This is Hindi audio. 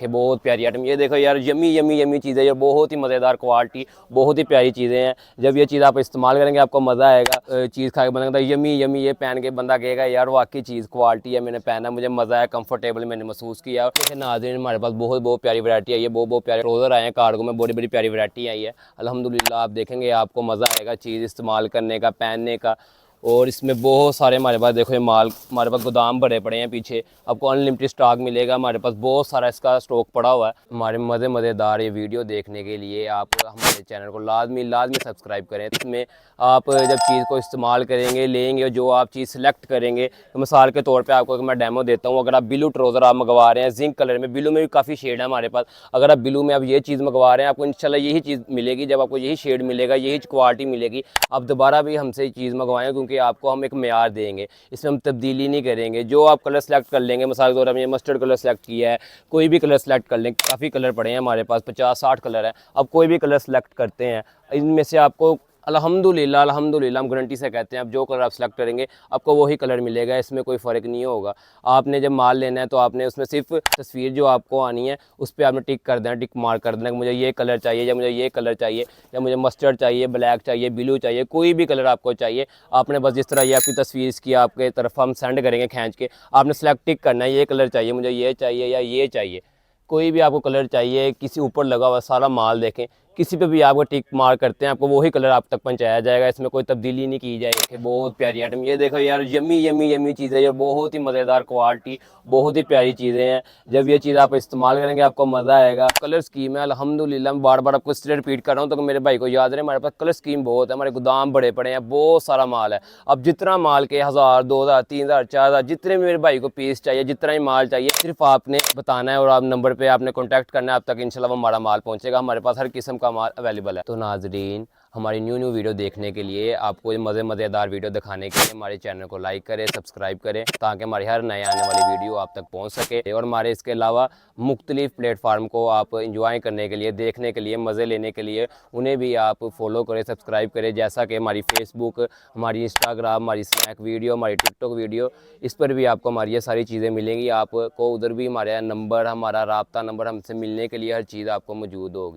बहुत प्यारी आइटम। ये देखो यार, यमी यमी यमी चीज़ें, ये बहुत ही मज़ेदार क्वालिटी, बहुत ही प्यारी चीज़ें हैं। जब ये चीज़ आप इस्तेमाल करेंगे आपको मज़ा आएगा। चीज़ खा के बंदा कहता है यमी यमी, ये पहन के बंदा कहेगा यार वाकई चीज़ क्वालिटी है, मैंने पहना, मुझे मज़ा आया, कंफर्टेबल मैंने महसूस किया। देखिए नाज़रीन, हमारे पास बहुत प्यारी वैरायटी आई है, बहुत प्यारे ट्राउज़र आए हैं कार्गो में, बड़ी प्यारी वैरायटी आई है अल्हम्दुलिल्लाह। आप देखेंगे आपको मज़ा आएगा चीज़ इस्तेमाल करने का, पहनने का। और इसमें बहुत सारे हमारे पास देखो, ये माल हमारे पास गोदाम भरे पड़े हैं पीछे, आपको अनलिमिटेड स्टॉक मिलेगा। हमारे पास बहुत सारा इसका स्टॉक पड़ा हुआ है। हमारे मज़ेदार ये वीडियो देखने के लिए आप हमारे चैनल को लाजमी सब्सक्राइब करें। इसमें आप जब चीज़ को इस्तेमाल करेंगे, लेंगे, जो आप चीज़ सेलेक्ट करेंगे, तो मिसाल के तौर पे आपको मैं डेमो देता हूँ। अगर आप ब्लू ट्राउज़र आप मंगवा रहे हैं जिंक कलर में, ब्लू में भी काफ़ी शेड है हमारे पास, अगर आप ब्लू में आप ये चीज़ मंगवा रहे हैं, आपको इंशाल्लाह यही चीज़ मिलेगी। जब आपको यही शेड मिलेगा, यही क्वालिटी मिलेगी, आप दोबारा भी हमसे चीज़ मंगवाएं, क्योंकि आपको हम एक मेयार देंगे, इसमें हम तब्दीली नहीं करेंगे। जो आप कलर सेलेक्ट कर लेंगे, मिसाल के तौर पर हमने मस्टर्ड कलर सेलेक्ट किया है, कोई भी कलर सेलेक्ट कर लें, काफ़ी कलर पड़े हैं हमारे पास, 50-60 कलर हैं। अब कोई भी कलर सेलेक्ट करते हैं, इनमें से आपको अल्हम्दुलिल्लाह हम गारंटी से कहते हैं, आप जो कलर आप सेलेक्ट करेंगे आपको वही कलर मिलेगा, इसमें कोई फ़र्क नहीं होगा। आपने जब माल लेना है तो आपने उसमें सिर्फ तस्वीर जो आपको आनी है उस पर आपने टिक कर देना, टिक मार्क कर देना कि मुझे ये कलर चाहिए, या मुझे ये कलर चाहिए, या मुझे मस्टर्ड चाहिए, ब्लैक चाहिए, ब्लू चाहिए, कोई भी कलर आपको चाहिए। आपने बस जिस तरह ये आपकी तस्वीर इसकी आपके तरफ हम सेंड करेंगे खींच के, आपने सेलेक्ट टिक करना है, ये कलर चाहिए, मुझे ये चाहिए या ये चाहिए, कोई भी आपको कलर चाहिए। किसी ऊपर लगा हुआ सारा माल देखें, किसी पे भी आपको टिक मार्क करते हैं, आपको वही कलर आप तक पहुंचाया जाएगा, इसमें कोई तब्दीली नहीं की जाएगी। बहुत प्यारी आइटम। ये देखो यार, यमी यमी यमी चीज़ें, ये बहुत ही मज़ेदार क्वालिटी, बहुत ही प्यारी चीज़ें हैं। जब ये चीज़ आप इस्तेमाल करेंगे आपको मज़ा आएगा। कलर स्कीम है अल्हम्दुलिल्लाह, मैं बार आपको इसलिए रिपीट कर रहा हूँ तो मेरे भाई को याद रहे, हमारे पास कलर स्कीम बहुत है, हमारे गोदाम बड़े पड़े हैं, बहुत सारा माल है। अब जितना माल के 1000, 2000, 3000, 4000, जितने भी मेरे भाई को पीस चाहिए, जितना ही माल चाहिए, सिर्फ आपने बताना है और आप नंबर पे आपने कॉन्टैक्ट करना है, आप तक इंशाल्लाह हमारा माल पहुंचेगा। हमारे पास हर किस्म का माल अवेलेबल है। तो नाजरीन, हमारी न्यू वीडियो देखने के लिए, आपको मज़ेदार वीडियो दिखाने के लिए हमारे चैनल को लाइक करें, सब्सक्राइब करें, ताकि हमारी हर नए आने वाली वीडियो आप तक पहुंच सके। और हमारे इसके अलावा मुख्तलिफ प्लेटफार्म को आप इंजॉय करने के लिए, देखने के लिए, मज़े लेने के लिए, उन्हें भी आप फॉलो करें, सब्सक्राइब करें। जैसा कि हमारी फेसबुक, हमारी इंस्टाग्राम, हमारी स्नैक वीडियो, हमारी टिकटॉक वीडियो, इस पर भी आपको हमारी ये सारी चीज़ें मिलेंगी। आपको उधर भी हमारा नंबर, हमारा राब्ता नंबर, हमसे मिलने के लिए हर चीज़ आपको मौजूद होगी।